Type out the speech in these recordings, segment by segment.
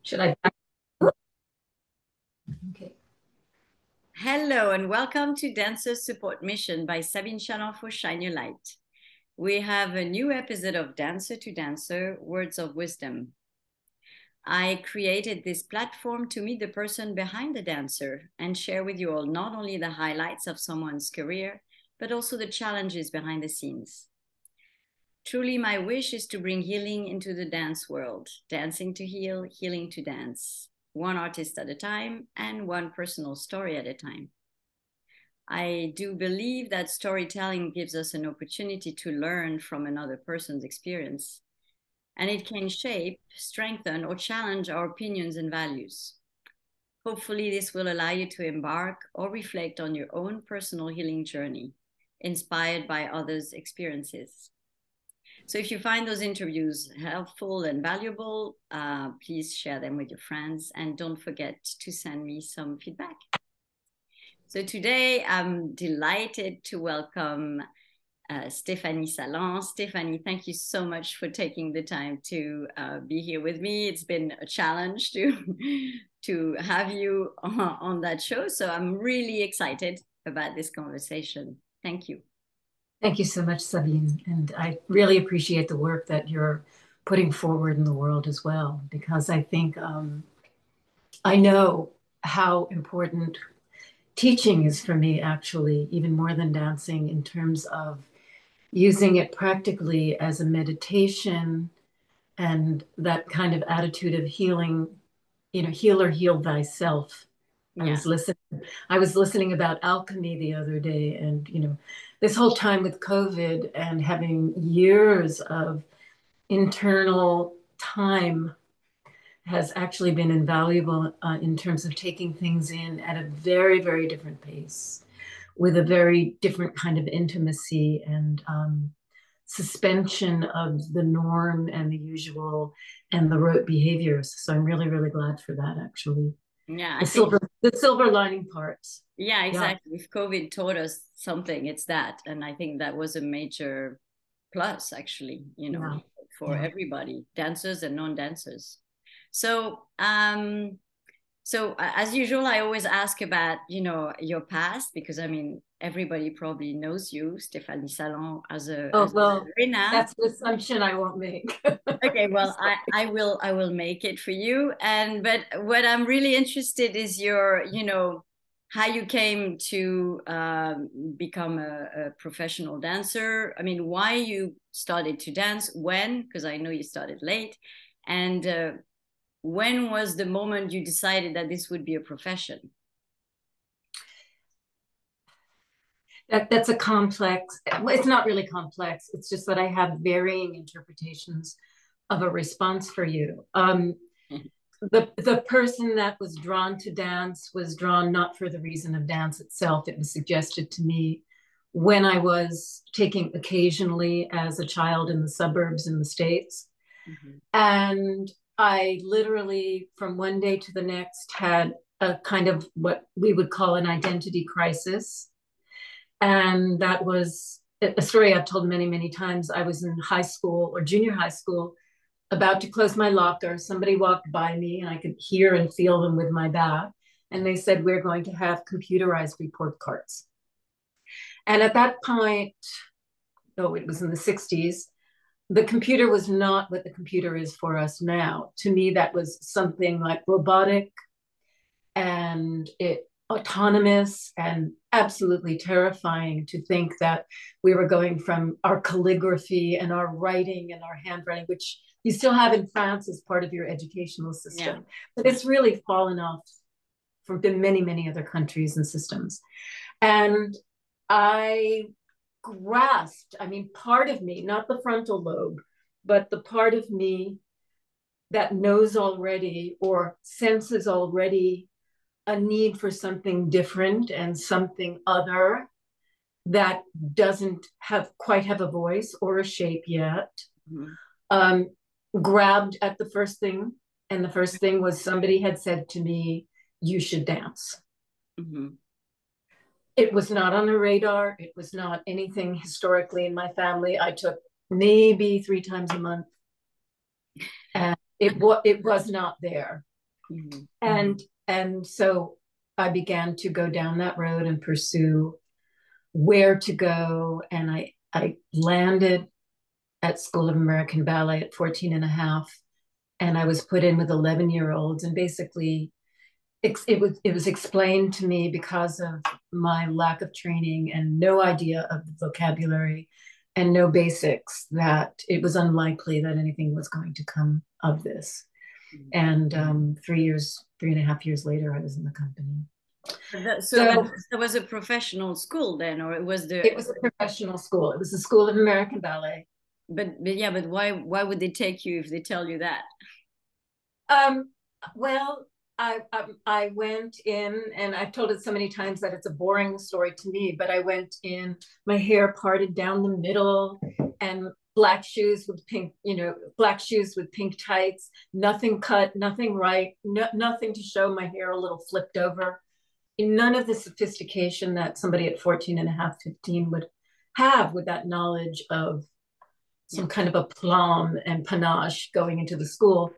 Should I? Okay. Hello and welcome to Dancer Support Mission by Sabine for Shine Your Light. We have a new episode of Dancer to Dancer, Words of Wisdom. I created this platform to meet the person behind the dancer and share with you all not only the highlights of someone's career, but also the challenges behind the scenes. Truly, my wish is to bring healing into the dance world, dancing to heal, healing to dance, one artist at a time and one personal story at a time. I do believe that storytelling gives us an opportunity to learn from another person's experience, and it can shape, strengthen, or challenge our opinions and values. Hopefully, this will allow you to embark or reflect on your own personal healing journey, inspired by others' experiences. So if you find those interviews helpful and valuable, please share them with your friends and don't forget to send me some feedback. So today I'm delighted to welcome Stéphanie Saland. Stéphanie, thank you so much for taking the time to be here with me. It's been a challenge to have you on that show. So I'm really excited about this conversation. Thank you. Thank you so much, Sabine. And I really appreciate the work that you're putting forward in the world as well, because I think I know how important teaching is for me, actually, even more than dancing, in terms of using it practically as a meditation and that kind of attitude of healing, heal or heal thyself. Yeah. I was listening about alchemy the other day, and this whole time with COVID and having years of internal time has actually been invaluable in terms of taking things in at a very, very different pace, with a very different kind of intimacy and suspension of the norm and the usual and the rote behaviors. So I'm really, really glad for that, actually. Yeah, The silver lining parts. Yeah, exactly. Yeah. If COVID taught us something, it's that. And I think that was a major plus, actually, for everybody, dancers and non-dancers. So, as usual, I always ask about, your past, because I mean, everybody probably knows you, Stéphanie Saland, as a ballerina. That's an assumption I won't make. Okay, well, I will make it for you. But what I'm really interested is your, how you came to become a professional dancer. I mean, why you started to dance, when, because I know you started late, and when was the moment you decided that this would be a profession? That's a complex, it's not really complex. It's just that I have varying interpretations of a response for you. The person that was drawn to dance was drawn not for the reason of dance itself. It was suggested to me when I was taking occasionally as a child in the suburbs in the States. Mm-hmm. And I literally, from one day to the next, had a kind of what we would call an identity crisis. And that was a story I've told many, many times. I was in high school or junior high school, about to close my locker. Somebody walked by me and I could hear and feel them with my back. And they said, we're going to have computerized report cards. And at that point, it was in the 60s, the computer was not what the computer is for us now. To me, that was something like robotic and autonomous and absolutely terrifying to think that we were going from our calligraphy and our writing and our handwriting, which you still have in France as part of your educational system. Yeah. But it's really fallen off from many, many other countries and systems. And I grasped, part of me, not the frontal lobe, but the part of me that knows already or senses already a need for something different and something other that doesn't quite have a voice or a shape yet. Mm-hmm. Grabbed at the first thing. And the first thing was somebody had said to me, you should dance. Mm-hmm. It was not on the radar. It was not anything historically in my family. I took maybe 3 times a month. And it was not there. Mm-hmm. And so I began to go down that road and pursue where to go. And I landed at School of American Ballet at 14 and a half. And I was put in with 11-year-olds. And basically, it was explained to me, because of my lack of training and no idea of the vocabulary and no basics, that it was unlikely that anything was going to come of this. And 3.5 years later, I was in the company. So that was a professional school then, or it was It was a professional school. It was the School of American Ballet. But why would they take you if they tell you that? Well, I went in, and I've told it so many times that it's a boring story to me, but I went in, my hair parted down the middle, and black shoes with pink tights, nothing cut, nothing right, nothing to show my hair a little flipped over. None of the sophistication that somebody at 14 and a half, 15 would have with that knowledge of some kind of aplomb and panache going into the school.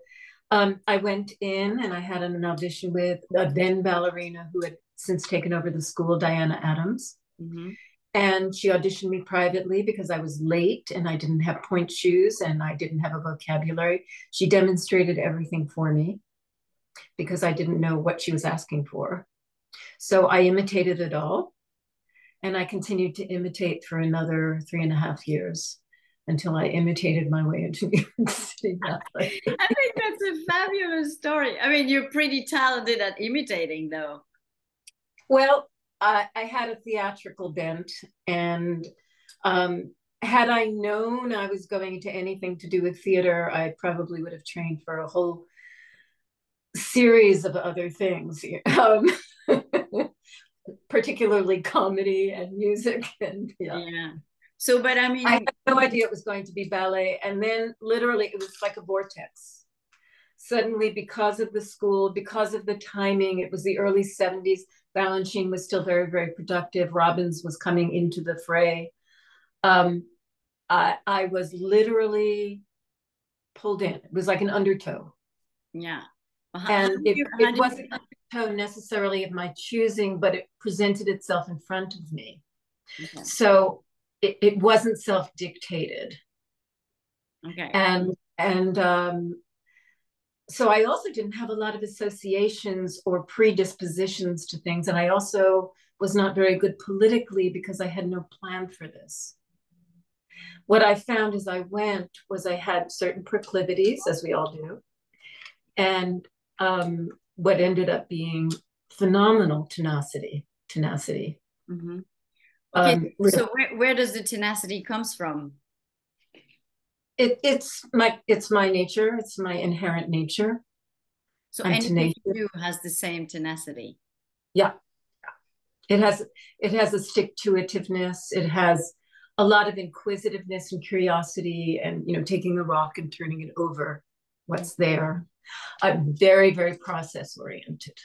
I went in and I had an audition with a then ballerina who had since taken over the school, Diana Adams. Mm-hmm. And she auditioned me privately because I was late and I didn't have point shoes and I didn't have a vocabulary. She demonstrated everything for me because I didn't know what she was asking for. So I imitated it all. And I continued to imitate for another 3.5 years until I imitated my way into New York City. I think that's a fabulous story. I mean, you're pretty talented at imitating, though. Well, I had a theatrical bent, and had I known I was going into anything to do with theater, I probably would have trained for a whole series of other things, particularly comedy and music. And yeah. So, but I mean, I had no idea it was going to be ballet. And then literally it was like a vortex. Suddenly, because of the school, because of the timing, it was the early 70s. Balanchine was still very, very productive. Robbins was coming into the fray. I was literally pulled in. It was like an undertow. Yeah. And it wasn't an undertow necessarily of my choosing, but it presented itself in front of me. Okay. So it wasn't self-dictated. Okay. And so I also didn't have a lot of associations or predispositions to things. And I also was not very good politically because I had no plan for this. What I found as I went was I had certain proclivities, as we all do, and what ended up being phenomenal tenacity. Mm-hmm. Okay, so where does the tenacity comes from? It's my nature. It's my inherent nature. So anything you do has the same tenacity. Yeah, it has a stick-to-itiveness. It has a lot of inquisitiveness and curiosity, and taking a rock and turning it over. What's there? I'm very, very process-oriented,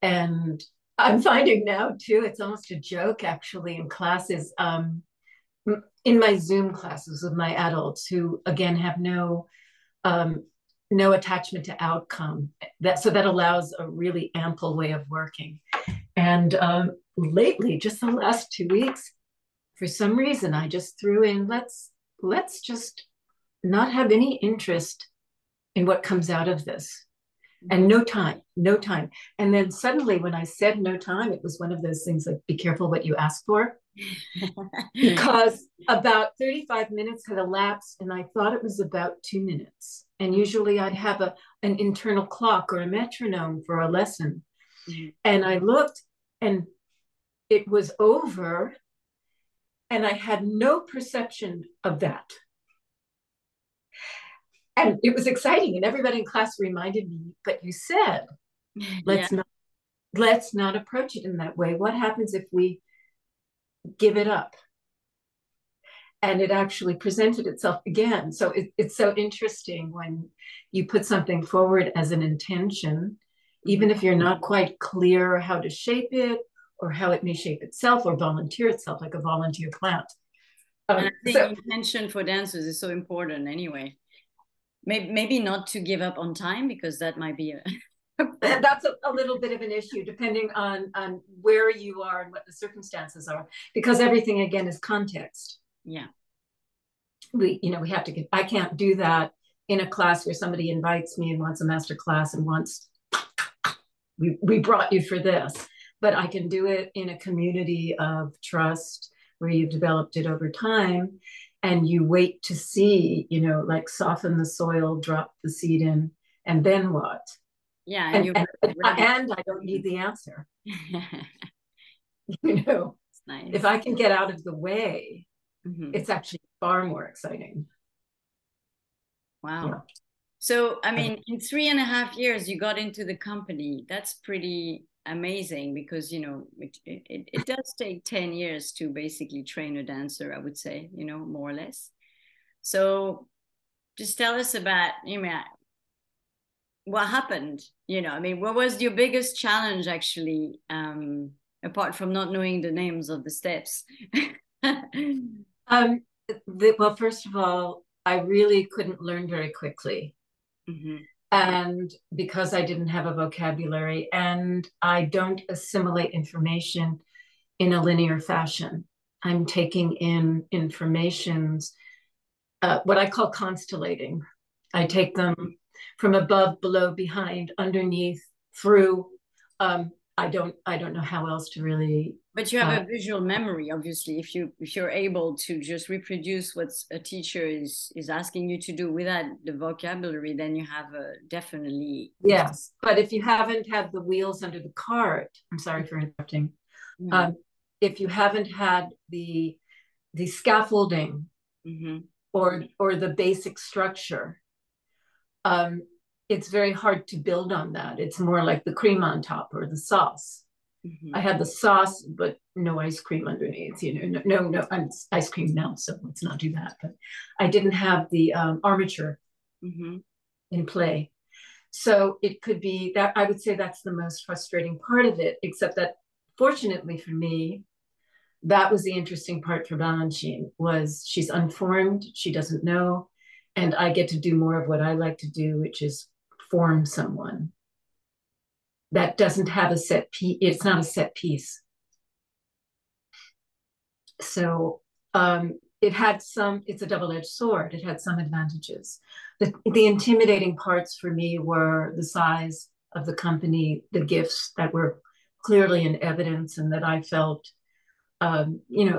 and I'm finding now too, it's almost a joke actually in classes, in my Zoom classes with my adults who again have no attachment to outcome. So that allows a really ample way of working. And lately, just the last 2 weeks, for some reason, I just threw in, let's just not have any interest in what comes out of this. And no time. And then suddenly when I said no time, it was one of those things like, be careful what you ask for. Because about 35 minutes had elapsed and I thought it was about 2 minutes. And usually I'd have an internal clock or a metronome for a lesson. Mm-hmm. And I looked and it was over and I had no perception of that. And it was exciting, and everybody in class reminded me, but you said, let's not approach it in that way. What happens if we give it up? And it actually presented itself again. So it's so interesting when you put something forward as an intention, even if you're not quite clear how to shape it or how it may shape itself or volunteer itself, like a volunteer plant. And I think intention for dancers is so important anyway. maybe not to give up on time, because that might be a That's a little bit of an issue depending on where you are and what the circumstances are, because everything again is context. Yeah. We have to I can't do that in a class where somebody invites me and wants a master class and wants, we brought you for this, but I can do it in a community of trust where you've developed it over time, and you wait to see, like soften the soil, drop the seed in, and then what? Yeah, and I don't need the answer. It's nice. If I can get out of the way, it's actually far more exciting. Wow. Yeah. So, I mean, in 3.5 years, you got into the company. That's pretty amazing, because, it does take 10 years to basically train a dancer, I would say, more or less. So just tell us about, what happened, what was your biggest challenge actually, apart from not knowing the names of the steps? Well, first of all, I really couldn't learn very quickly. And because I didn't have a vocabulary, and I don't assimilate information in a linear fashion. I'm taking in informations, what I call constellating. I take them from above, below, behind, underneath, through. I don't know how else to really. But you have a visual memory, obviously. If you're able to just reproduce what a teacher is asking you to do without the vocabulary, then you have definitely. Yes, but if you haven't had the wheels under the cart, I'm sorry for interrupting. If you haven't had the scaffolding or the basic structure, it's very hard to build on that. It's more like the cream on top or the sauce. I had the sauce, but no ice cream underneath. No, I'm ice cream now, so let's not do that. But I didn't have the armature in play. So it could be that, I would say that's the most frustrating part of it, except that fortunately for me, that was the interesting part for Balanchine, was she's unformed, she doesn't know, and I get to do more of what I like to do, which is form someone that doesn't have a set piece. It's not a set piece. So it's a double-edged sword. It had some advantages. The intimidating parts for me were the size of the company, the gifts that were clearly in evidence, and that I felt, a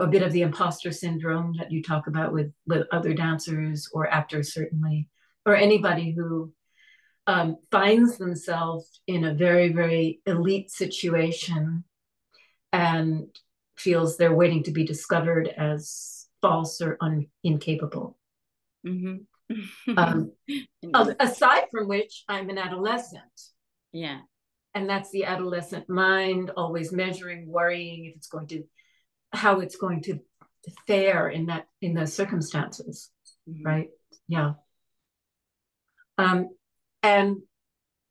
bit of the imposter syndrome that you talk about with other dancers or actors, certainly, or anybody who finds themselves in a very, very elite situation and feels they're waiting to be discovered as false or incapable. Aside from which, I'm an adolescent. Yeah. And that's the adolescent mind, always measuring, worrying how it's going to fare in those circumstances. Right. Yeah.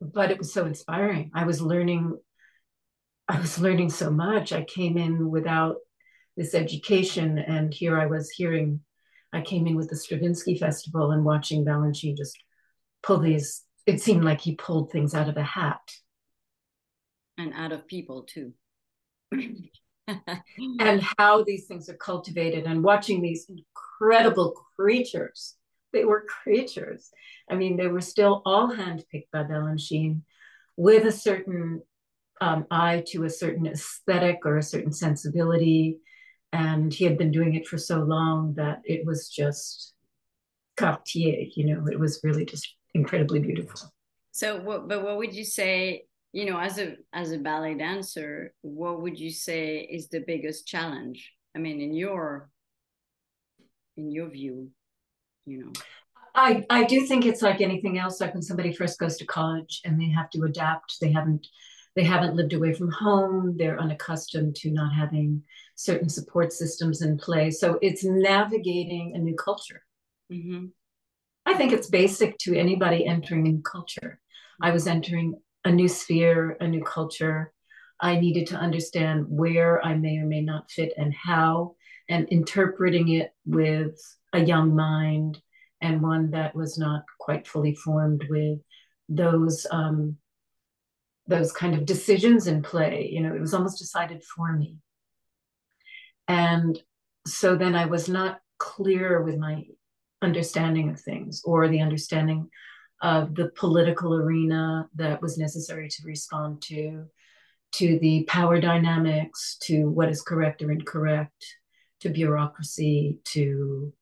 But it was so inspiring. I was learning so much. I came in without this education, and here I came in with the Stravinsky Festival and watching Balanchine just pull these, it seemed like he pulled things out of a hat. And out of people too. And how these things are cultivated, and watching these incredible creatures. They were creatures. I mean, they were still all handpicked by Balanchine with a certain eye to a certain aesthetic or a certain sensibility. And he had been doing it for so long that it was just Cartier, it was really just incredibly beautiful. So, but what would you say, as a ballet dancer, what would you say is the biggest challenge? I mean, in your view, I do think it's like anything else. Like when somebody first goes to college and they have to adapt, they haven't lived away from home, they're unaccustomed to not having certain support systems in place. So it's navigating a new culture. I think it's basic to anybody entering a new culture. I was entering a new sphere, a new culture. I needed to understand where I may or may not fit and how, and interpreting it with a young mind and one that was not quite fully formed with those kind of decisions in play. You know, it was almost decided for me. And so then I was not clear with my understanding of things, or the understanding of the political arena that was necessary to respond to the power dynamics, to what is correct or incorrect, to bureaucracy, to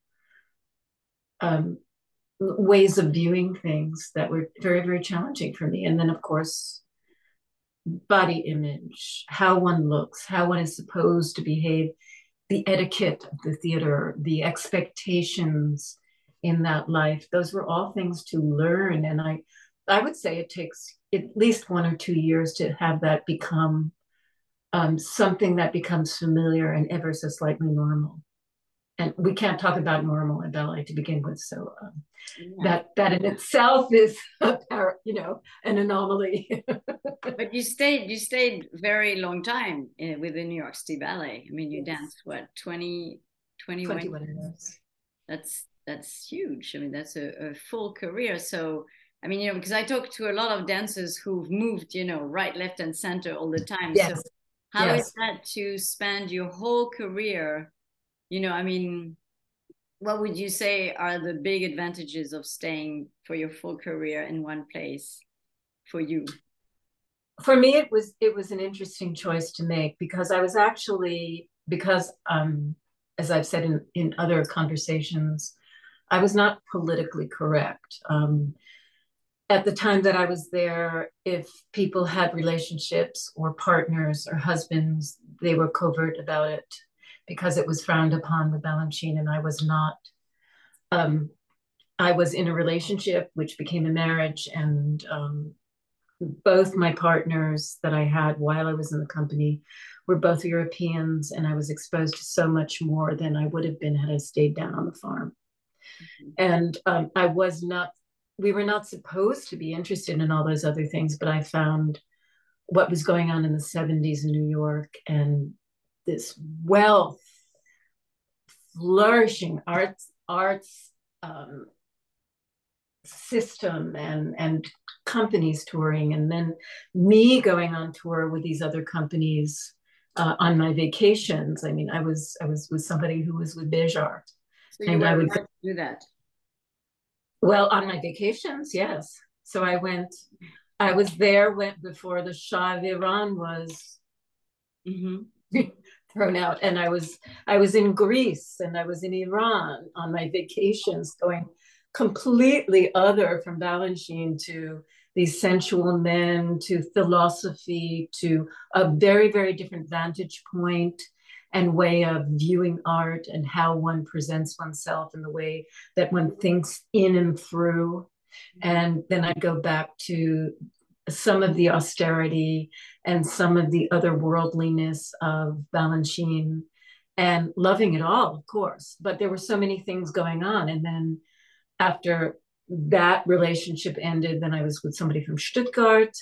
ways of viewing things that were very, very challenging for me. And then, of course, body image, how one looks, how one is supposed to behave, the etiquette of the theater, the expectations in that life. Those were all things to learn. And I would say it takes at least 1 or 2 years to have that become something that becomes familiar and ever so slightly normal. And we can't talk about normal in ballet to begin with. So that in itself is an anomaly. But you stayed very long time with the New York City Ballet. I mean, you danced what, 21 years. That's huge. I mean, that's a full career. So I mean, you know, because I talk to a lot of dancers who've moved, you know, right, left, and center all the time. Yes. So how is that to spend your whole career? You know, I mean, what would you say are the big advantages of staying for your full career in one place for you? For me, it was an interesting choice to make, because I was actually, as I've said in other conversations, I was not politically correct. At the time that I was there, if people had relationships or partners or husbands, they were covert about it, because it was frowned upon with Balanchine, and I was not. I was in a relationship which became a marriage, and both my partners that I had while I was in the company were both Europeans, and I was exposed to so much more than I would have been had I stayed down on the farm. And we were not supposed to be interested in all those other things, but I found what was going on in the 70s in New York, and this wealth, flourishing arts system, and companies touring, and then me going on tour with these other companies on my vacations. I mean, I was with somebody who was with Bejar. So you were allowed to do that? Well, on my vacations, yes. So I was there before the Shah of Iran was thrown out. And I was in Greece, and I was in Iran on my vacations, going completely other from Balanchine to these sensual men, to philosophy, to a very, very different vantage point and way of viewing art, and how one presents oneself, and the way that one thinks in and through. And then I'd go back to some of the austerity and some of the otherworldliness of Balanchine, and loving it all, of course. But there were so many things going on. And then after that relationship ended, then I was with somebody from Stuttgart,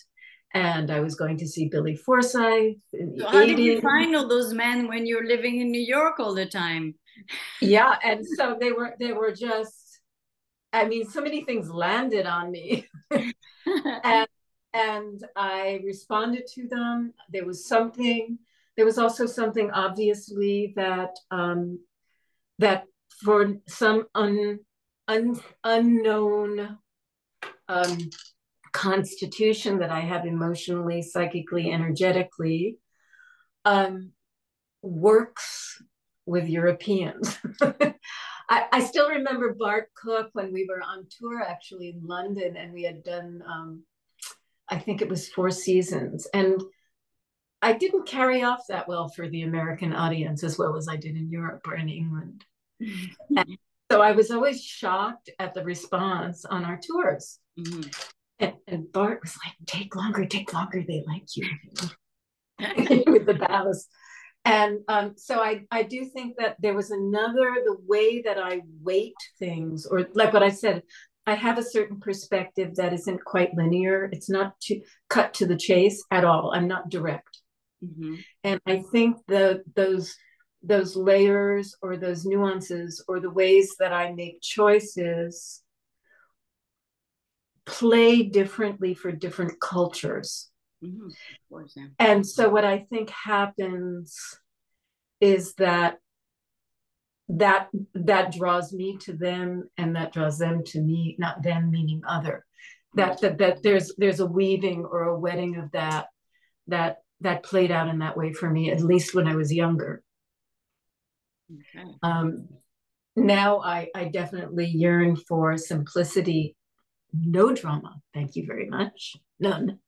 and I was going to see Billy Forsyth in the 80s. How did you find all those men when you're living in New York all the time? Yeah, and so they were just, I mean, so many things landed on me. and I responded to them. There was also something, obviously, that that for some unknown constitution that I have emotionally, psychically, energetically, works with Europeans. I still remember Bart Cook when we were on tour, actually, in London, and we had done, I think it was 4 seasons. And I didn't carry off that well for the American audience as well as I did in Europe or in England. And so I was always shocked at the response on our tours. And Bart was like, take longer, they like you. With the bows. And so I do think that there was the way that I weight things, or like what I said, I have a certain perspective that isn't quite linear. It's not cut to the chase at all. I'm not direct. And I think those those layers or those nuances or the ways that I make choices play differently for different cultures. Mm-hmm. Of course, yeah. And so what I think happens is that draws me to them, and that draws them to me, not them meaning other. That there's a weaving or a wedding of that played out in that way for me, at least when I was younger. Okay. Now I definitely yearn for simplicity, no drama. Thank you very much. None.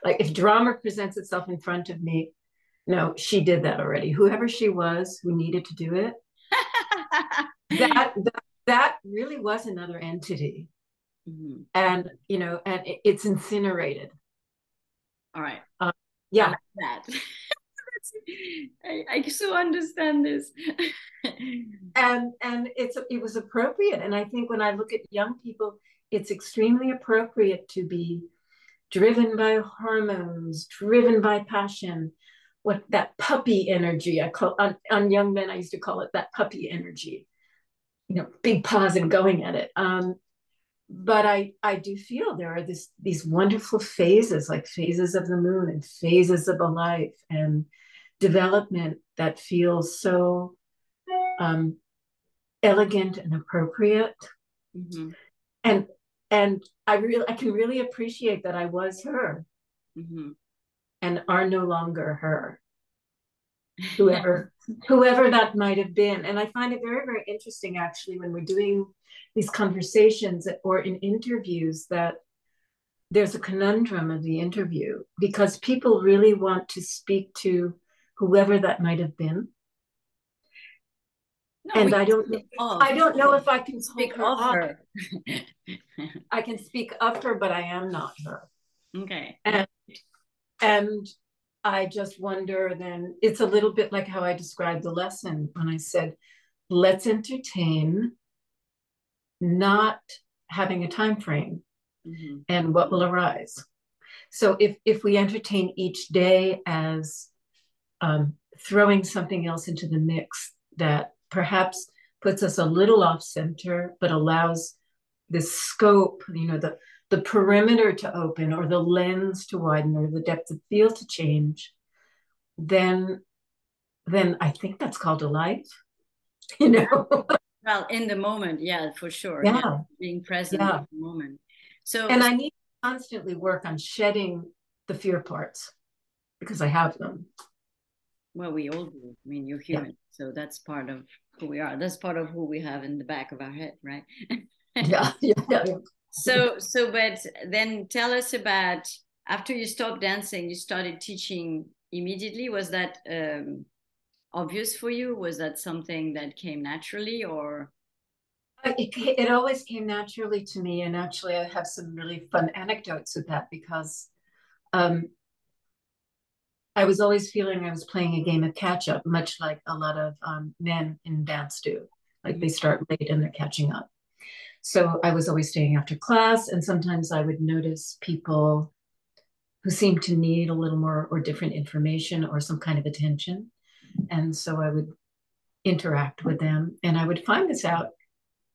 Like if drama presents itself in front of me, no, she did that already. Whoever she was who needed to do it, that really was another entity. Mm-hmm. And it's incinerated. All right. Yeah. I like that. I so understand this. and it was appropriate. And I think when I look at young people, it's extremely appropriate to be driven by hormones, driven by passion, what that puppy energy I call on young men. I used to call it that puppy energy, big paws and going at it. But I do feel there are these wonderful phases, like phases of the moon and phases of a life and development that feels so elegant and appropriate. Mm-hmm. And I can really appreciate that I was her, mm-hmm. and are no longer her, whoever that might have been. And I find it very, very interesting, actually, when we're doing these conversations or in interviews, that there's a conundrum of the interview, because people really want to speak to whoever that might have been. No, and I don't know if I can speak of her. I can speak of her, but I am not her. Okay. And I just wonder, then it's a little bit like how I described the lesson when I said, let's entertain, not having a time frame, mm-hmm. and what will arise. So if we entertain each day as throwing something else into the mix that perhaps puts us a little off center, but allows this scope, the perimeter to open, or the lens to widen, or the depth of field to change, then I think that's called a life, Well, in the moment, yeah, for sure. Yeah. Being present in the moment. And I need to constantly work on shedding the fear parts, because I have them. Well, we all do. I mean, you're human, so that's part of who we are. That's part of who we have in the back of our head, right? Yeah. So, but then tell us about, after you stopped dancing, you started teaching immediately. Was that obvious for you? Was that something that came naturally, or? It always came naturally to me. And actually, I have some really fun anecdotes with that, because I was always feeling I was playing a game of catch up, much like a lot of men in dance do. Like they start late and they're catching up. So I was always staying after class, and sometimes I would notice people who seemed to need a little more or different information or some kind of attention. And so I would interact with them, and I would find this out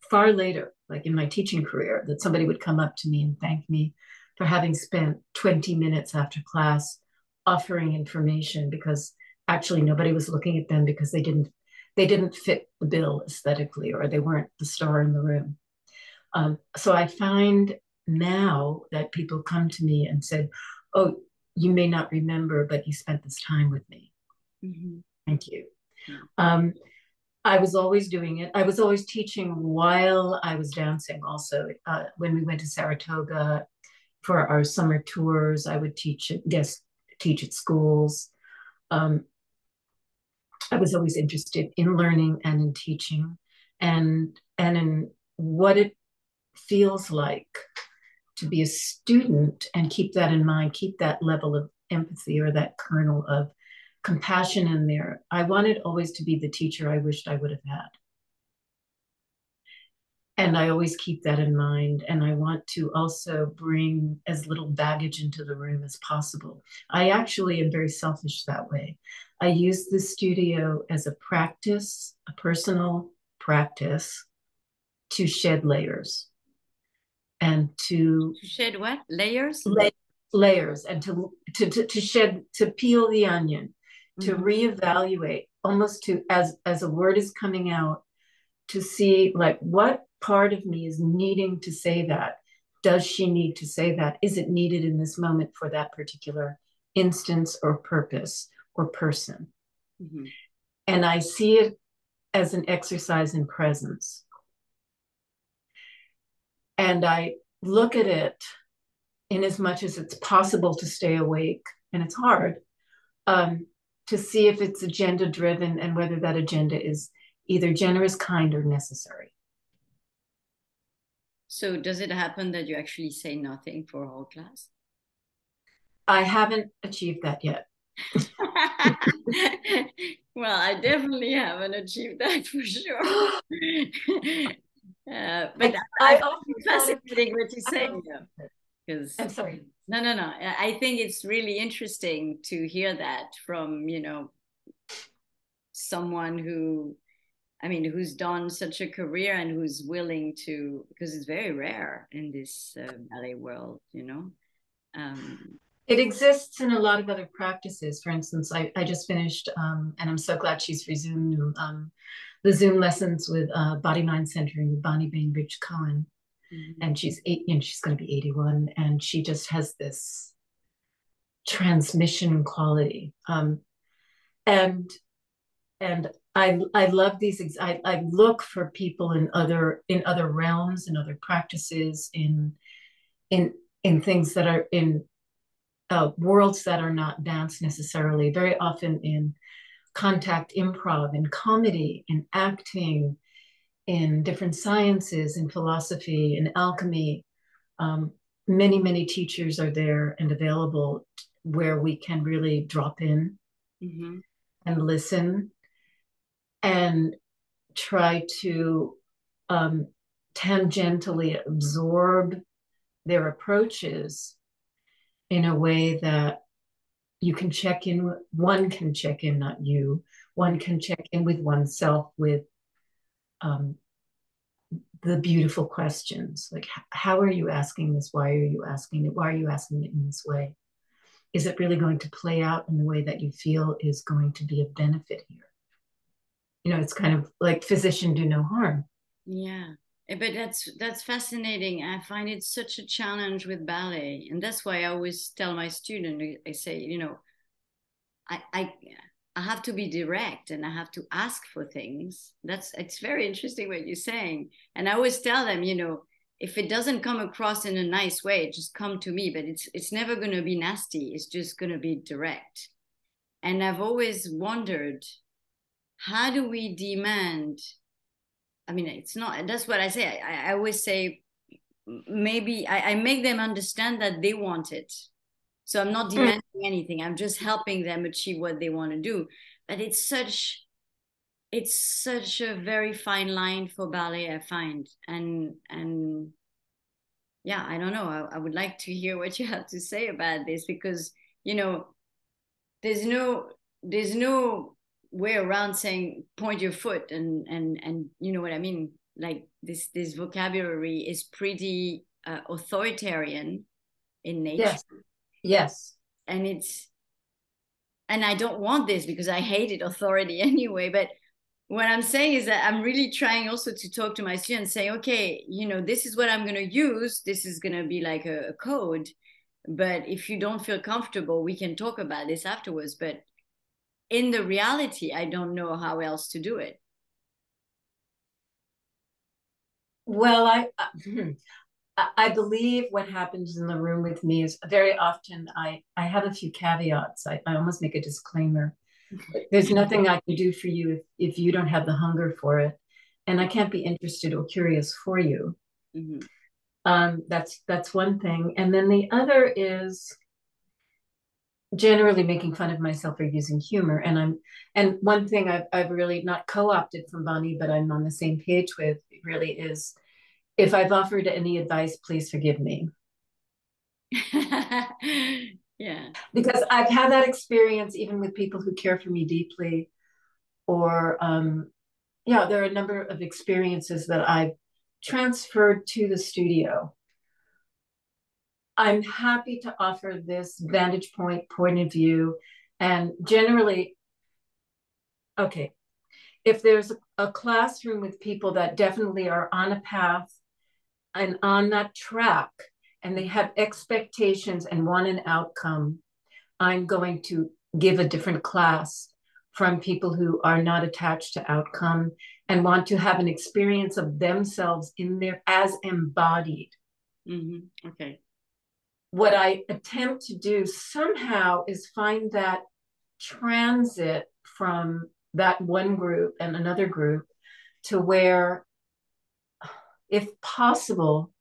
far later, like in my teaching career, that somebody would come up to me and thank me for having spent 20 minutes after class offering information, because actually nobody was looking at them because they didn't fit the bill aesthetically, or they weren't the star in the room. So I find now that people come to me and said, oh, you may not remember, but you spent this time with me. Mm-hmm. Thank you. Yeah. I was always doing it. I was always teaching while I was dancing also. When we went to Saratoga for our summer tours, I would teach at schools. I was always interested in learning and in teaching, and in what it feels like to be a student, and keep that in mind, keep that level of empathy, or that kernel of compassion in there. I wanted always to be the teacher I wished I would have had. And I always keep that in mind. And I want to also bring as little baggage into the room as possible. I actually am very selfish that way. I use the studio as a practice, a personal practice, to shed layers and to shed what? Layers? Layers, and to shed, to peel the onion, to reevaluate, almost to, as a word is coming out, to see like what part of me is needing to say that. Does she need to say that? Is it needed in this moment for that particular instance or purpose or person? And I see it as an exercise in presence. And I look at it in as much as it's possible to stay awake, and it's hard, to see if it's agenda driven and whether that agenda is either generous, kind, or necessary. So does it happen that you actually say nothing for a whole class? I haven't achieved that yet. Well, I definitely haven't achieved that for sure. But I find it fascinating what you're saying. Because I'm sorry. No. I think it's really interesting to hear that from, someone who's done such a career and who's willing to, because it's very rare in this ballet world, It exists in a lot of other practices. For instance, I just finished, and I'm so glad she's resumed the Zoom lessons with Body Mind Centering with Bonnie Bainbridge Cohen. And she's she's going to be 81, and she just has this transmission quality. And I love these. I look for people in other realms, in other practices, in things that are in worlds that are not dance necessarily. Very often in contact improv, in comedy, in acting, in different sciences, in philosophy, in alchemy. Many teachers are there and available where we can really drop in and listen and try to tangentially absorb their approaches in a way that you can check in. One can check in, not you. One can check in with oneself with the beautiful questions, like, how are you asking this? Why are you asking it? Why are you asking it in this way? Is it really going to play out in the way that you feel is going to be a benefit here? It's kind of like physician do no harm. Yeah, but that's fascinating. I find it such a challenge with ballet, and that's why I always tell my student, I say, I have to be direct and I have to ask for things. It's very interesting what you're saying. And I always tell them, if it doesn't come across in a nice way, just come to me, but it's never going to be nasty. It's just going to be direct. And I've always wondered, how do we demand? I mean, it's not, that's what I say. I always say, maybe I make them understand that they want it. So I'm not demanding anything. I'm just helping them achieve what they want to do. But it's such a very fine line for ballet, I find. And yeah, I don't know. I would like to hear what you have to say about this, because, there's no way around saying point your foot and you know what I mean? Like this vocabulary is pretty authoritarian in nature. Yes. And I don't want this because I hated authority anyway. But what I'm saying is that I'm really trying also to talk to my students, saying, okay, this is what I'm going to use. This is going to be like a code. But if you don't feel comfortable, we can talk about this afterwards. But in the reality, I don't know how else to do it. Well, I believe what happens in the room with me is very often I have a few caveats. I almost make a disclaimer. There's nothing I can do for you if you don't have the hunger for it. And I can't be interested or curious for you. That's one thing. And then the other is generally making fun of myself or using humor. And one thing I've really not co-opted from Bonnie, but I'm on the same page with, really is If I've offered any advice, please forgive me. Yeah. Because I've had that experience even with people who care for me deeply, or yeah, there are a number of experiences that I've transferred to the studio. I'm happy to offer this vantage point of view. And generally, okay, if there's a classroom with people that definitely are on a path and on that track, and they have expectations and want an outcome, I'm going to give a different class from people who are not attached to outcome and want to have an experience of themselves in there as embodied. Mm-hmm. Okay. What I attempt to do somehow is find that transit from that one group and another group to where, if possible,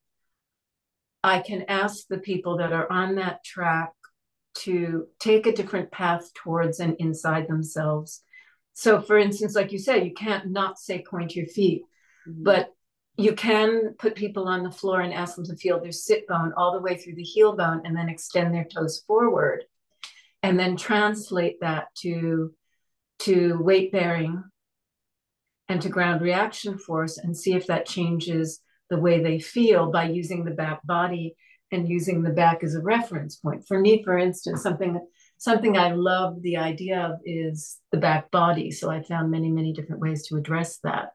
I can ask the people that are on that track to take a different path towards and inside themselves. So, for instance, like you said, you can't not say point your feet, but you can put people on the floor and ask them to feel their sit bone all the way through the heel bone and then extend their toes forward, and then translate that to weight bearing and to ground reaction force, and see if that changes the way they feel by using the back body and using the back as a reference point. For me, for instance, something I love the idea of is the back body. So I found many, many different ways to address that.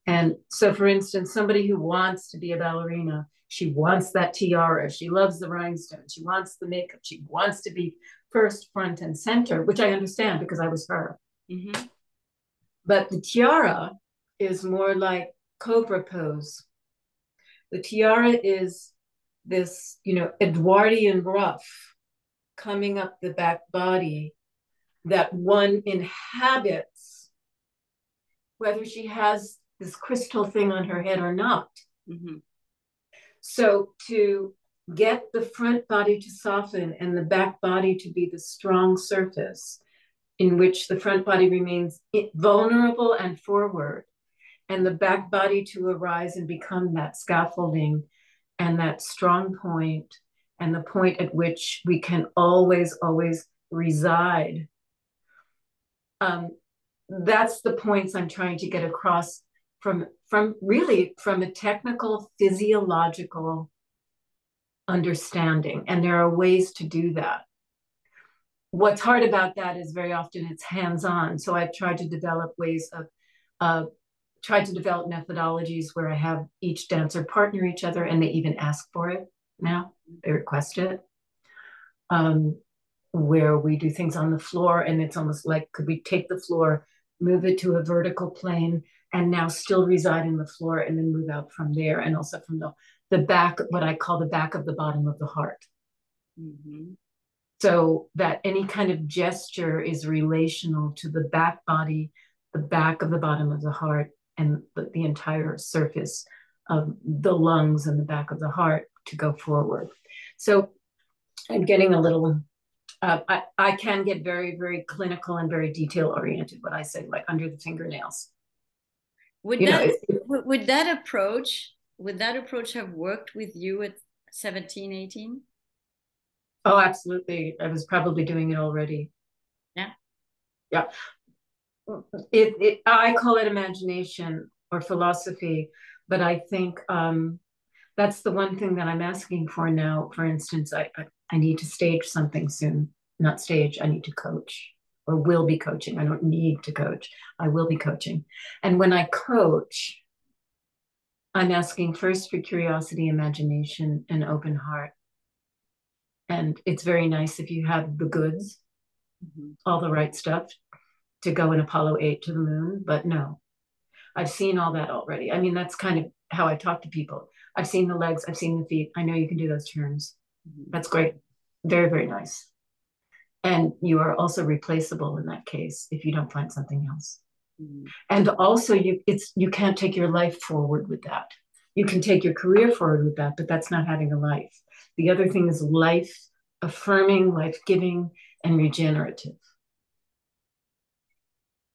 And so, for instance, somebody who wants to be a ballerina, she wants that tiara, she loves the rhinestones, she wants the makeup, she wants to be first, front, and center, which I understand because I was her. Mm-hmm. But the tiara is more like cobra pose. The tiara is this, Edwardian ruff coming up the back body that one inhabits, whether she has this crystal thing on her head or not. Mm-hmm. So to get the front body to soften and the back body to be the strong surface in which the front body remains vulnerable and forward, and the back body to arise and become that scaffolding and that strong point, and the point at which we can always reside. That's the points I'm trying to get across from a technical physiological understanding. And there are ways to do that. What's hard about that is very often it's hands-on. So I've tried to develop ways of develop methodologies where I have each dancer partner each other, and they even ask for it now. They request it. Where we do things on the floor, and it's almost like, could we take the floor, move it to a vertical plane, and now still reside in the floor, and then move out from there, and also from the back, what I call the back of the bottom of the heart. Mm-hmm. So that any kind of gesture is relational to the back body, the back of the bottom of the heart, and the entire surface of the lungs and the back of the heart to go forward. So I'm getting a little, I can get very, very clinical and very detail oriented, what I say, like under the fingernails. Would that approach have worked with you at 17, 18? Oh, absolutely. I was probably doing it already. Yeah. Yeah. I call it imagination or philosophy, but I think that's the one thing that I'm asking for now. For instance, I need to stage something soon. Not stage, I need to coach, or will be coaching. I don't need to coach. I will be coaching. And when I coach, I'm asking first for curiosity, imagination, and open heart. And it's very nice if you have the goods, mm-hmm. all the right stuff to go in Apollo 8 to the moon, but no, I've seen all that already. I mean, that's kind of how I talk to people. I've seen the legs, I've seen the feet. I know you can do those turns. Mm-hmm. That's great. Very, very nice. And you are also replaceable in that case if you don't find something else. Mm-hmm. And also you can't take your life forward with that. You can take your career forward with that, but that's not having a life. The other thing is life affirming, life giving, and regenerative.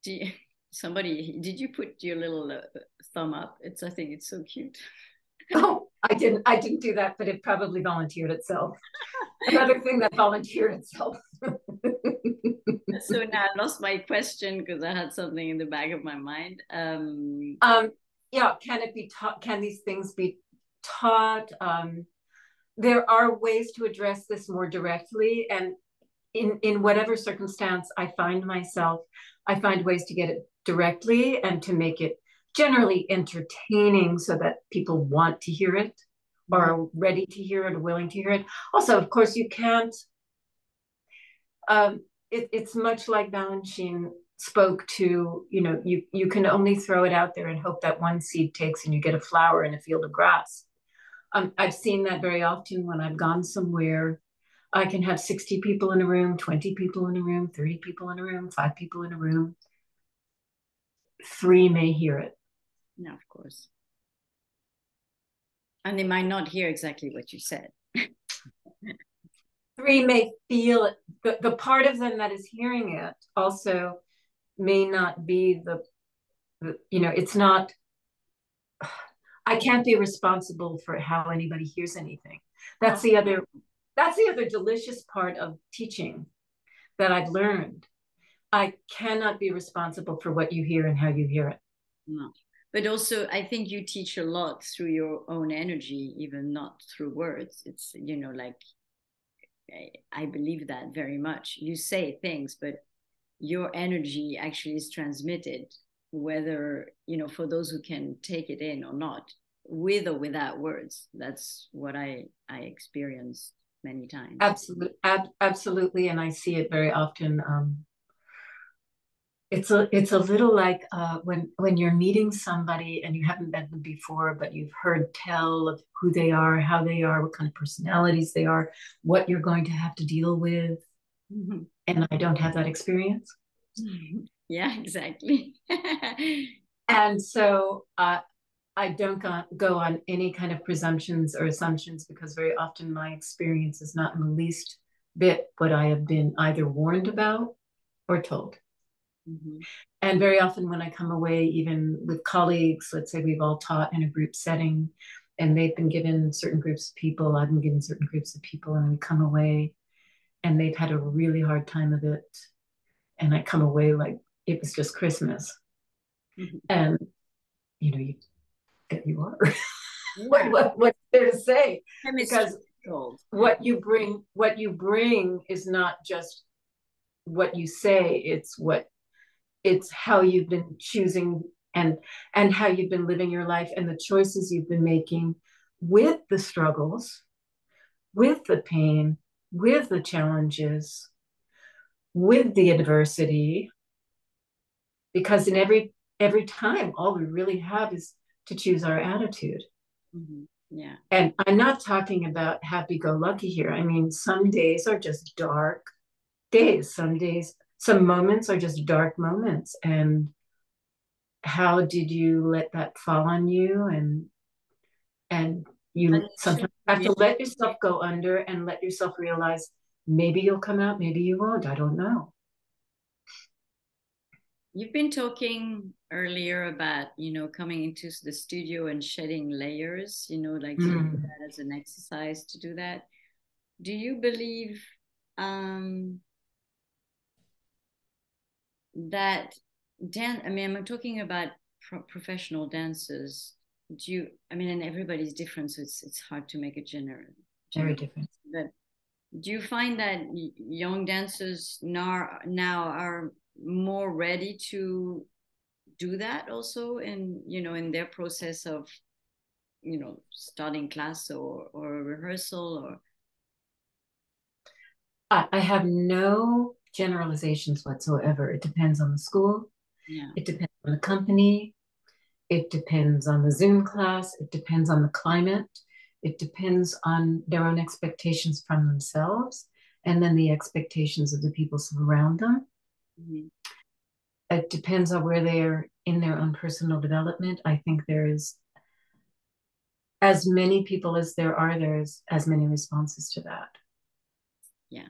Did you put your little thumb up? I think it's so cute. Oh, I didn't do that, but it probably volunteered itself. Another thing that volunteered itself. So now I lost my question because I had something in the back of my mind. Yeah, can it be taught? Can these things be taught? There are ways to address this more directly, and in whatever circumstance I find myself, I find ways to get it directly and to make it generally entertaining so that people want to hear it or are ready to hear it or willing to hear it. Also, of course, you can't, it's much like Balanchine spoke to, you can only throw it out there and hope that one seed takes and you get a flower in a field of grass. I've seen that very often when I've gone somewhere. I can have 60 people in a room, 20 people in a room, 30 people in a room, 5 people in a room. 3 may hear it. Yeah, of course. And they might not hear exactly what you said. 3 may feel it. The part of them that is hearing it also may not be it's not, I can't be responsible for how anybody hears anything. That's the other delicious part of teaching that I've learned. I cannot be responsible for what you hear and how you hear it. No. But also, I think you teach a lot through your own energy, even not through words. It's, like, I believe that very much. You say things, but your energy actually is transmitted, whether, for those who can take it in or not, with or without words. That's what I experienced many times. Absolutely. And I see it very often. It's a little like when you're meeting somebody and you haven't met them before, but you've heard tell of who they are, how they are, what kind of personalities they are, what you're going to have to deal with. Mm-hmm. And I don't have that experience. Yeah, exactly. And so I don't go on any kind of presumptions or assumptions, because very often my experience is not in the least bit what I have been either warned about or told. Mm-hmm. And very often when I come away, even with colleagues, let's say we've all taught in a group setting and they've been given certain groups of people, I've been given certain groups of people, and we come away and they've had a really hard time of it. And I come away like it was just Christmas. Mm-hmm. And, you are. What's there to say? Because what you bring is not just what you say, it's how you've been choosing and how you've been living your life and the choices you've been making with the struggles, with the pain, with the challenges, with the adversity. Because in every time, all we really have is to choose our attitude. Mm-hmm. Yeah. And I'm not talking about happy-go-lucky here. I mean, some days are just dark days. Some moments are just dark moments. And how did you let that fall on you? And you sometimes have to let yourself go under and let yourself realize maybe you'll come out, maybe you won't. I don't know. You've been talking earlier about, coming into the studio and shedding layers, like to do that as an exercise to do that. Do you believe that I'm talking about professional dancers. And everybody's different, so it's hard to make a general. Very different. But do you find that young dancers now are more ready to do that also in their process of, starting class or rehearsal? Or I have no generalizations whatsoever. It depends on the school. Yeah. It depends on the company. It depends on the Zoom class. It depends on the climate. It depends on their own expectations from themselves, and then the expectations of the people around them. Mm-hmm. It depends on where they are in their own personal development. I think there is as many people as there's as many responses to that. Yeah.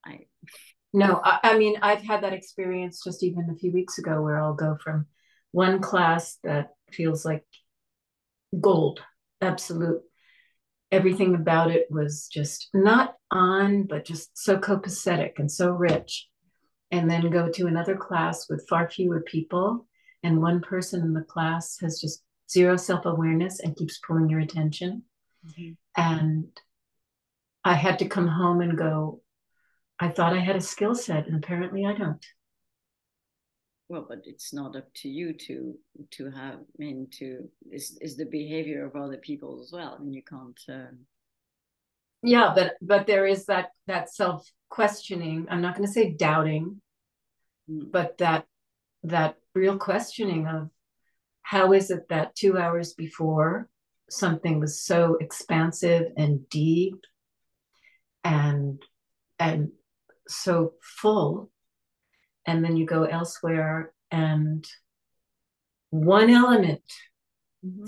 I mean, I've had that experience just even a few weeks ago where I'll go from one class that feels like gold absolute, everything about it was just not on, but just so copacetic and so rich. And then go to another class with far fewer people, and one person in the class has just zero self-awareness and keeps pulling your attention. Mm-hmm. And I had to come home and go, I thought I had a skill set, and apparently I don't. Well, but it's not up to you to have, I mean, is the behavior of other people as well. I mean, you can't. Yeah, but there is that self-questioning. I'm not going to say doubting, but that real questioning of how is it that 2 hours before something was so expansive and deep and so full, and then you go elsewhere and one element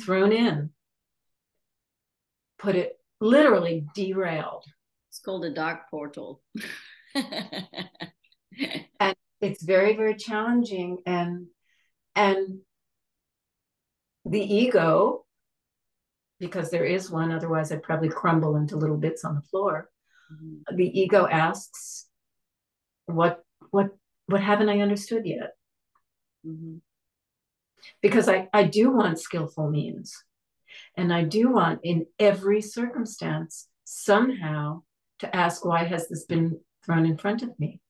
thrown in, put it literally derailed. It's called a dark portal. And it's very, very challenging. And the ego, because there is one, otherwise I'd probably crumble into little bits on the floor. Mm-hmm. The ego asks, what haven't I understood yet? Mm-hmm. Because I do want skillful means. And I do want, in every circumstance, somehow to ask, why has this been thrown in front of me?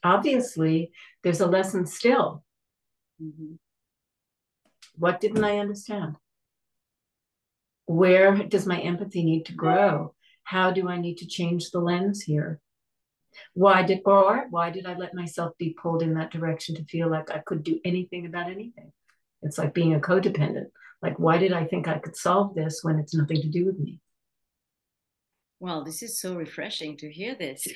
Obviously, there's a lesson still. Mm-hmm. What didn't I understand? Where does my empathy need to grow? How do I need to change the lens here? Why did I let myself be pulled in that direction to feel like I could do anything about anything? It's like being a codependent. Like, why did I think I could solve this when it's nothing to do with me? Well, this is so refreshing to hear this.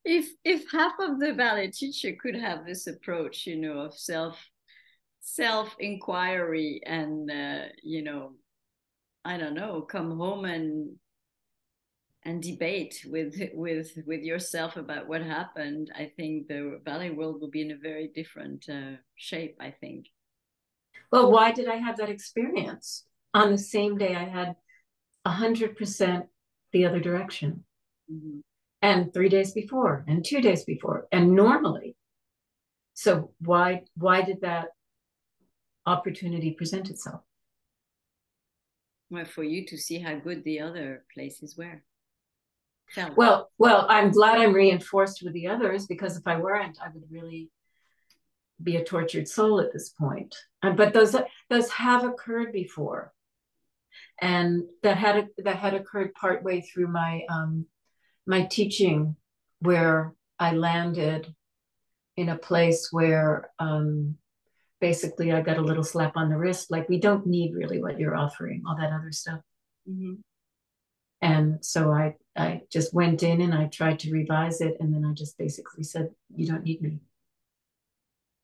If half of the ballet teacher could have this approach, you know, of self inquiry and you know, I don't know, come home and debate with yourself about what happened, I think the ballet world will be in a very different shape, I think. Well, why did I have that experience on the same day I had 100% the other direction? Mm-hmm. And 3 days before, and 2 days before, and normally. So why did that opportunity present itself? Well, for you to see how good the other places were. Well, I'm glad I'm reinforced with the others, because if I weren't, I would really be a tortured soul at this point. But those have occurred before, and that had occurred partway through my my teaching, where I landed in a place where basically I got a little slap on the wrist, like, we don't need really what you're offering, all that other stuff. Mm-hmm. And so I just went in and I tried to revise it, and then I just basically said, you don't need me.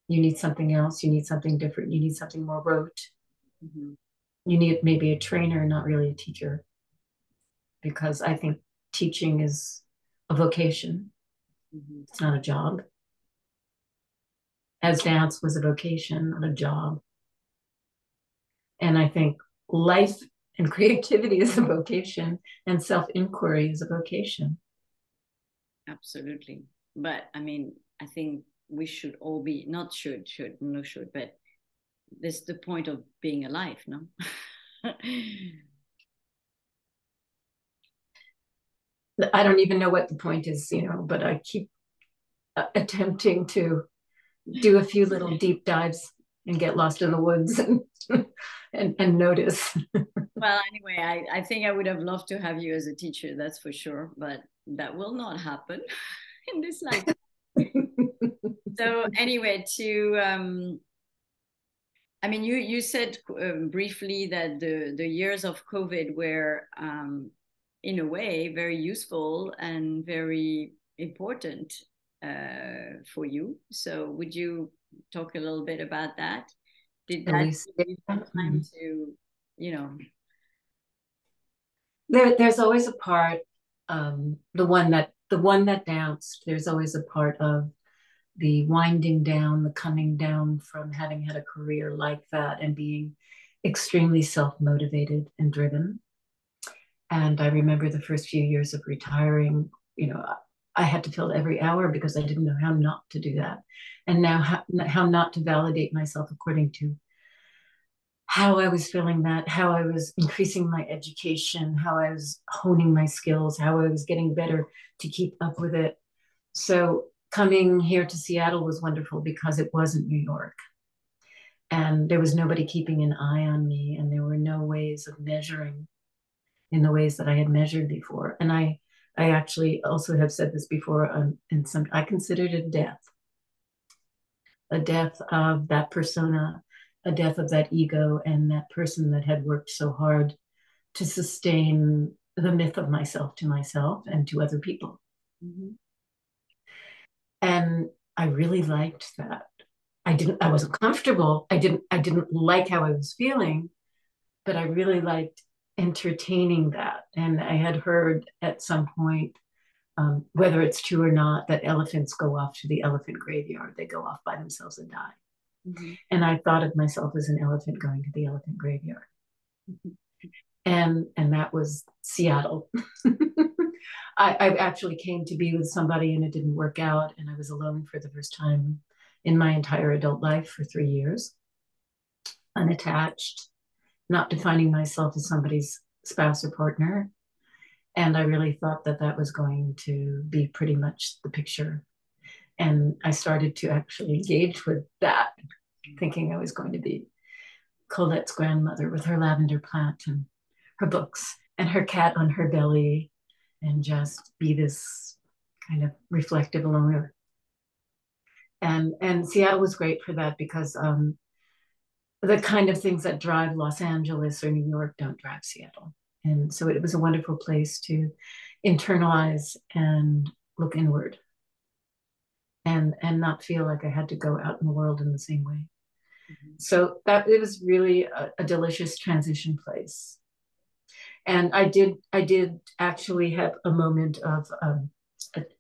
You need something else. You need something different. You need something more rote. Mm-hmm. You need maybe a trainer, not really a teacher, because I think teaching is a vocation. Mm-hmm. It's not a job. As dance was a vocation, not a job. And I think life and creativity is a vocation, and self-inquiry is a vocation. Absolutely. But I mean, I think we should all be, not should, but this is the point of being alive, no? I don't even know what the point is, you know, but I keep attempting to do a few little deep dives and get lost in the woods and notice. Well, anyway, I think I would have loved to have you as a teacher, that's for sure, but that will not happen in this life. So anyway, I mean, you said briefly that the years of COVID were, in a way, very useful and very important for you. So would you talk a little bit about that? Did that give you time to, you know? There's always a part, the one that danced, there's always a part of the winding down, the coming down from having had a career like that and being extremely self-motivated and driven. And I remember the first few years of retiring, I had to fill every hour because I didn't know how not to do that. And now how not to validate myself according to how I was feeling that, how I was increasing my education, how I was honing my skills, how I was getting better to keep up with it. So coming here to Seattle was wonderful because it wasn't New York. And there was nobody keeping an eye on me, and there were no ways of measuring in the ways that I had measured before. And I actually also have said this before, I considered it a death of that persona, a death of that ego and that person that had worked so hard to sustain the myth of myself to myself and to other people. Mm-hmm. And I really liked that. I wasn't comfortable. I didn't like how I was feeling, but I really liked entertaining that. And I had heard at some point, whether it's true or not, that elephants go off to the elephant graveyard. They go off by themselves and die. Mm-hmm. And I thought of myself as an elephant going to the elephant graveyard. Mm-hmm. And that was Seattle. I actually came to be with somebody and it didn't work out. And I was alone for the first time in my entire adult life for 3 years, unattached, not defining myself as somebody's spouse or partner. And I really thought that that was going to be pretty much the picture. And I started to actually engage with that, thinking I was going to be Colette's grandmother with her lavender plant and her books and her cat on her belly, and just be this kind of reflective loner. And Seattle was great for that because the kind of things that drive Los Angeles or New York don't drive Seattle. And so it was a wonderful place to internalize and look inward and not feel like I had to go out in the world in the same way. Mm-hmm. So that it was really a delicious transition place. And I did actually have a moment of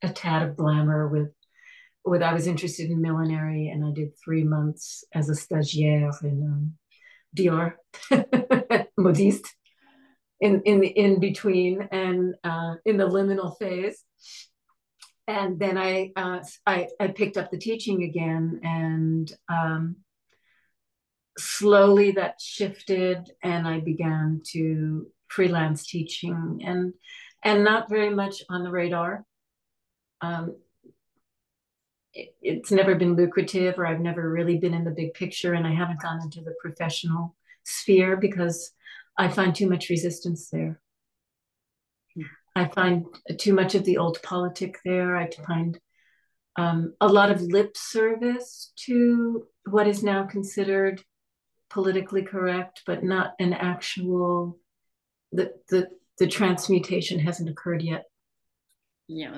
a tad of glamour with I was interested in millinery, and I did 3 months as a stagiaire in Dior, modiste, in between and in the liminal phase. And then I picked up the teaching again, and slowly that shifted, and I began to freelance teaching, and not very much on the radar. It's never been lucrative, or I've never really been in the big picture, and I haven't gone into the professional sphere because I find too much resistance there. I find too much of the old politic there. I find a lot of lip service to what is now considered politically correct, but not an actual, the transmutation hasn't occurred yet. Yeah,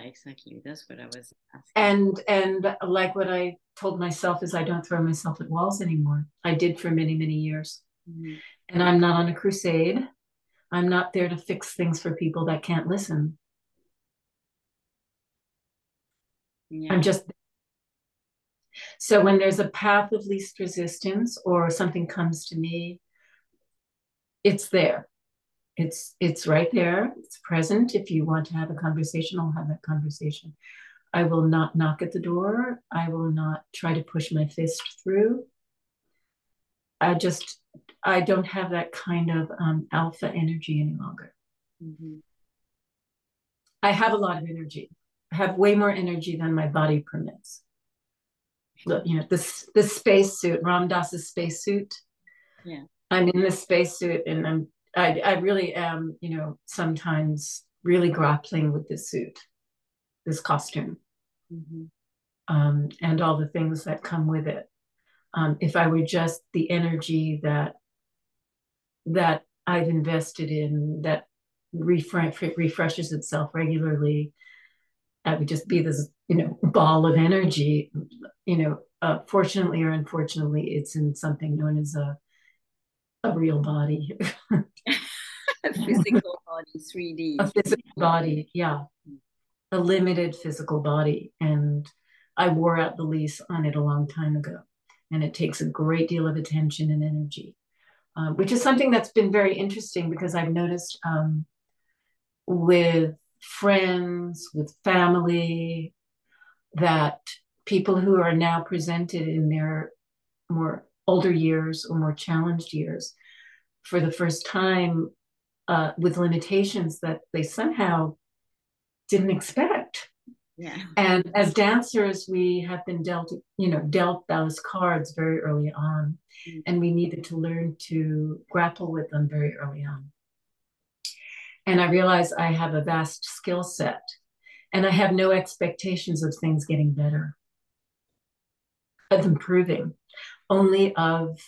exactly. That's what I was asking. And like what I told myself is I don't throw myself at walls anymore. I did for many, many years. Mm-hmm. And I'm not on a crusade. I'm not there to fix things for people that can't listen. Yeah. I'm just, so when there's a path of least resistance or something comes to me, it's there. It's right there. It's present. If you want to have a conversation, I'll have that conversation. I will not knock at the door. I will not try to push my fist through. I don't have that kind of alpha energy any longer. Mm-hmm. I have a lot of energy. I have way more energy than my body permits. Look, this spacesuit, Ram Dass's spacesuit. Yeah. I'm in this spacesuit, and I really am, sometimes really grappling with this suit, this costume, mm-hmm. And all the things that come with it. If I were just the energy that I've invested in, that refreshes itself regularly, I would just be this, ball of energy. Fortunately or unfortunately, it's in something known as a real body. A physical body, 3D. A physical body, yeah. A limited physical body. And I wore out the lease on it a long time ago. And it takes a great deal of attention and energy. which is something that's been very interesting because I've noticed with friends, with family, that people who are now presented in their more older years or more challenged years for the first time with limitations that they somehow didn't expect. Yeah. And as dancers, we have been dealt those cards very early on, and we needed to learn to grapple with them very early on. And I realize I have a vast skill set, and I have no expectations of things getting better, of improving, only of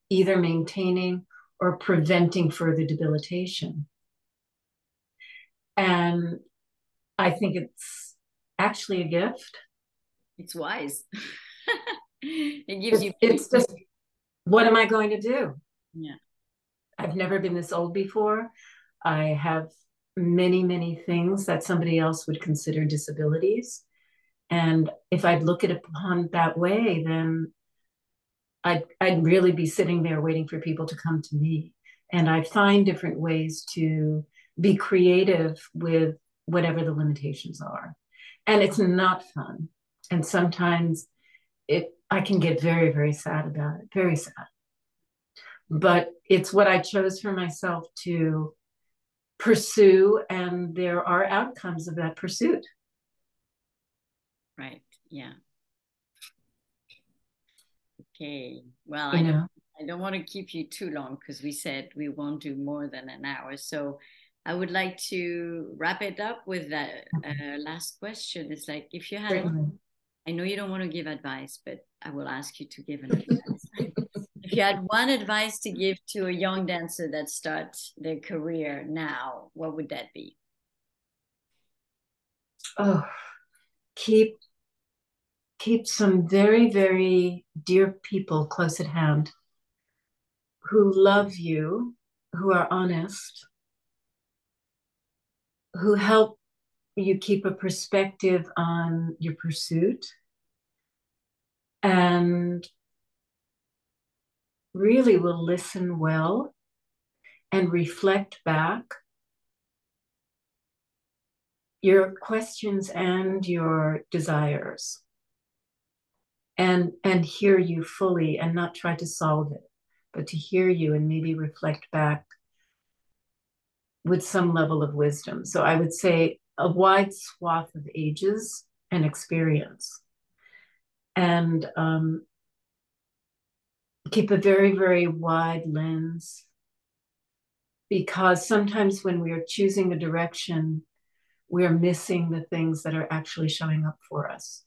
either maintaining or preventing further debilitation. And I think it's actually a gift. It's wise. It gives you. It's just, what am I going to do? Yeah. I've never been this old before. I have many, many things that somebody else would consider disabilities. And if I'd look at it upon that way, then I'd really be sitting there waiting for people to come to me. And I find different ways to be creative with whatever the limitations are. And it's not fun. And sometimes I can get very, very sad about it, very sad. But it's what I chose for myself to pursue, and there are outcomes of that pursuit. Right. Yeah. Okay. Well, I don't want to keep you too long because we said we won't do more than an hour. So I would like to wrap it up with that last question. It's like, if you had, I know you don't want to give advice, but I will ask you to give an advice. If you had one advice to give to a young dancer that starts their career now, what would that be? Oh, keep some very, very dear people close at hand who love you, who are honest, who help you keep a perspective on your pursuit, and really will listen well and reflect back your questions and your desires, and hear you fully, and not try to solve it, but to hear you and maybe reflect back with some level of wisdom. So I would say a wide swath of ages and experience, and keep a very, very wide lens, because sometimes when we are choosing a direction, we are missing the things that are actually showing up for us.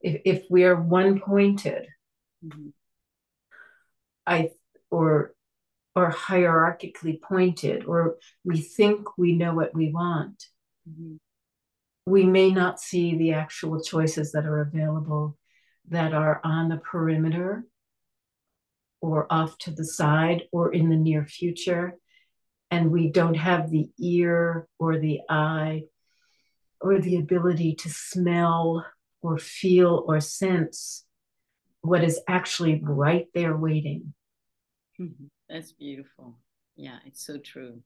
If we are one pointed, or hierarchically pointed, or we think we know what we want, we may not see the actual choices that are available, that are on the perimeter or off to the side or in the near future. And we don't have the ear or the eye or the ability to smell or feel or sense what is actually right there waiting. That's beautiful. Yeah, it's so true.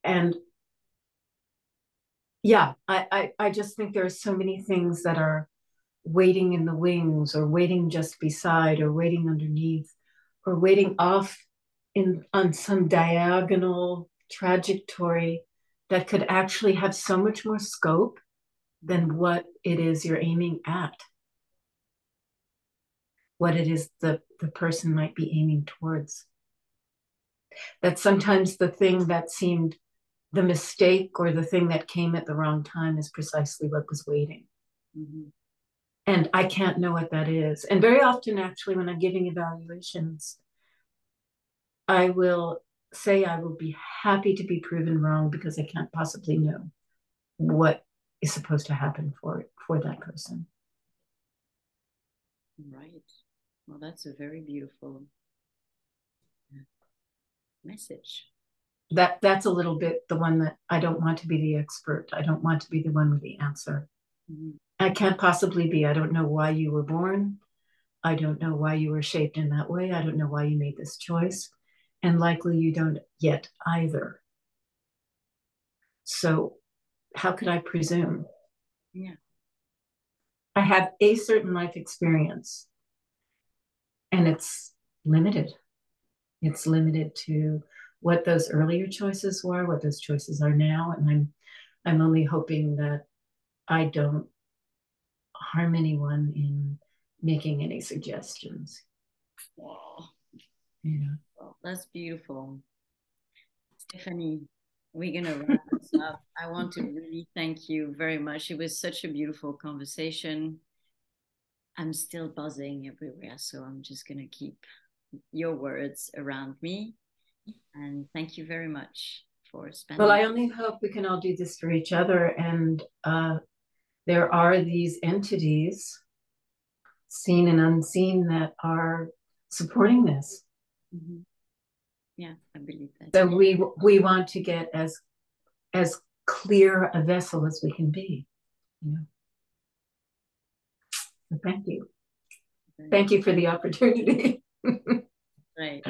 And yeah, I just think there are so many things that are waiting in the wings, or waiting just beside, or waiting underneath, or waiting off on some diagonal trajectory that could actually have so much more scope than what it is you're aiming at, what it is the person might be aiming towards. That sometimes the thing that seemed the mistake, or the thing that came at the wrong time, is precisely what was waiting. And I can't know what that is. And very often, actually, when I'm giving evaluations, I will say I will be happy to be proven wrong, because I can't possibly know what is supposed to happen for that person. Right. Well, that's a very beautiful message. That's a little bit the one that I don't want to be the expert. I don't want to be the one with the answer. I can't possibly be. I don't know why you were born. I don't know why you were shaped in that way. I don't know why you made this choice. And likely you don't yet either. So how could I presume? Yeah. I have a certain life experience, and it's limited. It's limited to what those earlier choices were, what those choices are now. And I'm only hoping that I don't harm anyone in making any suggestions. Wow. Yeah. Well, that's beautiful. Stephanie, we're going to wrap this up. I want to really thank you very much. It was such a beautiful conversation. I'm still buzzing everywhere, so I'm just going to keep your words around me. And thank you very much for spending. Well, I only hope we can all do this for each other. And there are these entities, seen and unseen, that are supporting this. Mm-hmm. Yeah, I believe that. So we want to get as clear a vessel as we can be. Yeah. So thank you. Thank you for the opportunity. Right.